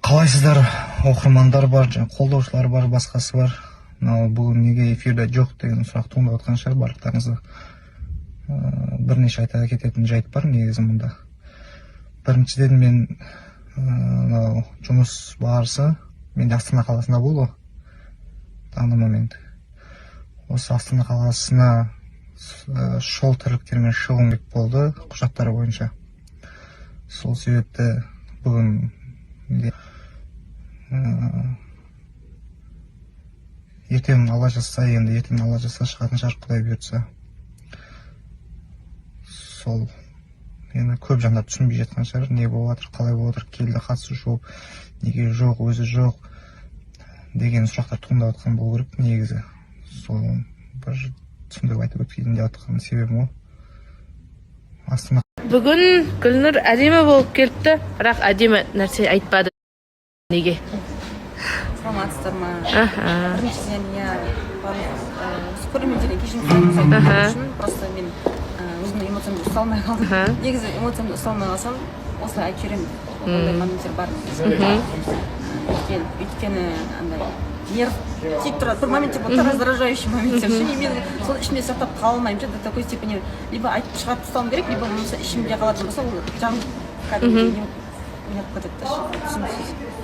Қалайсыздар, оқырмандар бар, қолдаушылар бар, басқасы бар. Бүгін неге эфирде жоқ деген сұрақ туындап отқан шығар барлықтарыңызға. Бірнеше айта кететін жайт бар негізі мұнда. Біріншіден мен жұмыс барысы, мен Астана қаласында болды данный момент. Осы Астана қаласына шол тірліктермен шығуым керек болды құжаттары бойынша. Сол себепті бүгін ертең алла жазса, енді ертең алла жазса шығатын шығар Құдай бұйыртса. Сол енді көп жандар түсінбей жатқан шығар, не болып жатыр, қалай болып жатыр, келді қатысушы болып, неге жоқ, өзі жоқ деген сұрақтар туындап жатқан болу керек негізі. Сол бір түсіндіріп айтып өткенде деп жатқан себебім ол. Астана Бүгін Гүлнұр әдемі болып келіпті, бірақ әдемі нәрсе айтпады. Неге? Саламатсыздар ма? Біріншіден көрермендерге кешірім сұраймын үшін, просто мен өзімнің эмоциямды ұстай алмай қалдым. Негізі эмоциямды ұстай алмай қалсам, осылай айтып жүремін. Ондай моменттер бар. Өйткені нерв тиіп тұрады. Бір моменттер болды, раздражающий моменттер. Мен соны ішімде сақтап қала алмаймын. До такой степени либо айтып шығарып тастауым керек, либо ішімде қалатын болса, ол жағым кәдімгі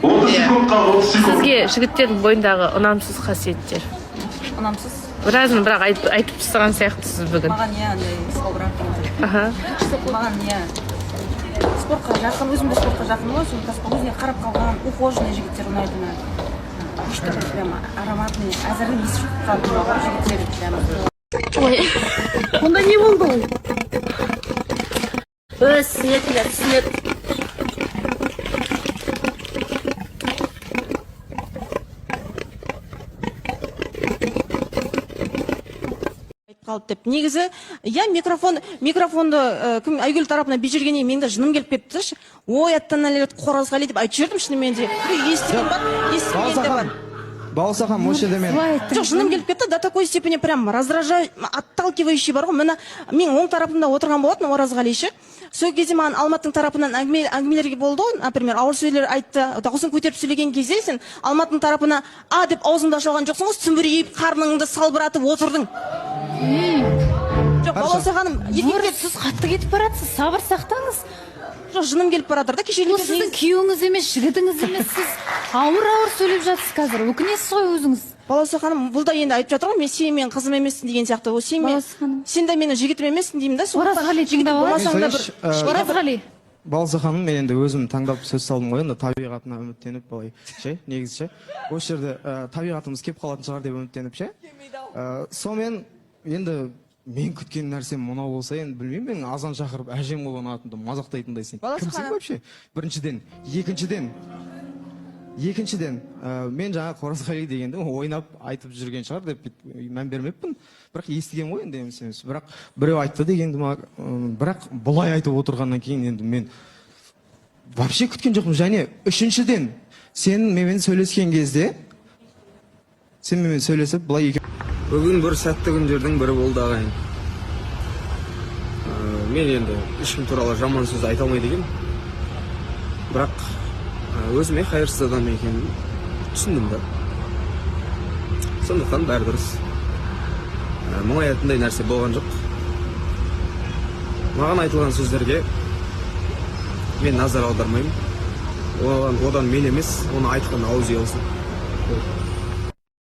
Сізге жігіттердің бойындағы ұнамсыз қасиеттер? Ұнамсыз? Біразын бірақ айтып тастаған сияқтысыз бүгін. Маған салбырақ. Маған спортқа жақын, өзім де спортқа жақын ғой, сондықтан өзіне қарап қалған ухоженный жігіттер ұнайды ма? Күшті бір прямо ароматный, әзірі иіс шыққан жігіттер прямо. Ой, онда не болды ол? түсінеді. Қалды деп. Негізі, микрофонды кім Айгүл тарапына бежіргеннен менде жыным келіп кетті. Ой, аттан әлет қоразғали деп айтып жүрдім шынымен де. Естіген де бар. Балсахан, мойшеде мен. Жоқ, жыным келіп кетті, до такой степени прям отталкивающий бар ғой. Мен оң тарапында отырған болатын Оразғали ше. Сол кезде маған Алматтың тарапынан әңгімелерге болды ғой, например, ауыр сөйлер айтты, дауысын көтеріп сөйлеген кезде сен Алматтың тарапына а деп аузыңды аша алған жоқсың ғой, сүмірейіп, қарныңды салбыратып отырдың. Жоқ, Балауса ханым, сіз қатты кетіп баратсыз, сабыр сақтаңыз. Жоқ, жыным келіп баратыр да, Бұл сіздің күйеуіңіз емес, жігітіңіз емес, сіз ауыр-ауыр сөйлеп жатсыз қазір, өкінесіз ғой өзіңіз. Балауса ханым, бұл да енді айтып жатыр ғой, мен сен менің қызым емессің деген сияқты. Сен де менің жігітім емессің деймін да. Оразғали тыңдап алайық. Оразғали. Балса ханым, мен енді өзім таңдап сөз салдым ғой, енді табиғатына үміттеніп былай ше, негізі ше. Осы жерде табиғатымыз кеп қалатын шығар деп үміттеніп ше. Сонымен енді мен күткен нәрсем мынау болса, енді білмеймін, мен азан шақырып әжем болған атымды мазақтайтындай сен. Кімсің вообще? Біріншіден, екіншіден, мен жаңа Оразғали дегенде ойнап айтып жүрген шығар деп мән бермеппін. Бірақ естіген ғой енді емес. Бірақ біреу айтты дегенді ма, бірақ бұлай айтып отырғаннан кейін енді мен вообще күткен жоқпын. Және үшіншіден, сен менімен сөйлескен кезде, сен менімен сөйлесіп бұлай екен. Бүгін бір сәтті күндердің бірі болды ағайын. Мен енді ешкім туралы жаман сөз айта алмайды екенмін. Бірақ өзіме қайырсыз адам екенін түсіндім да. Сондықтан бәрі дұрыс. Мұңаятындай нәрсе болған жоқ. Маған айтылған сөздерге мен назар аудармаймын. Одан мен емес, оны айтқан ауыз ұялсын.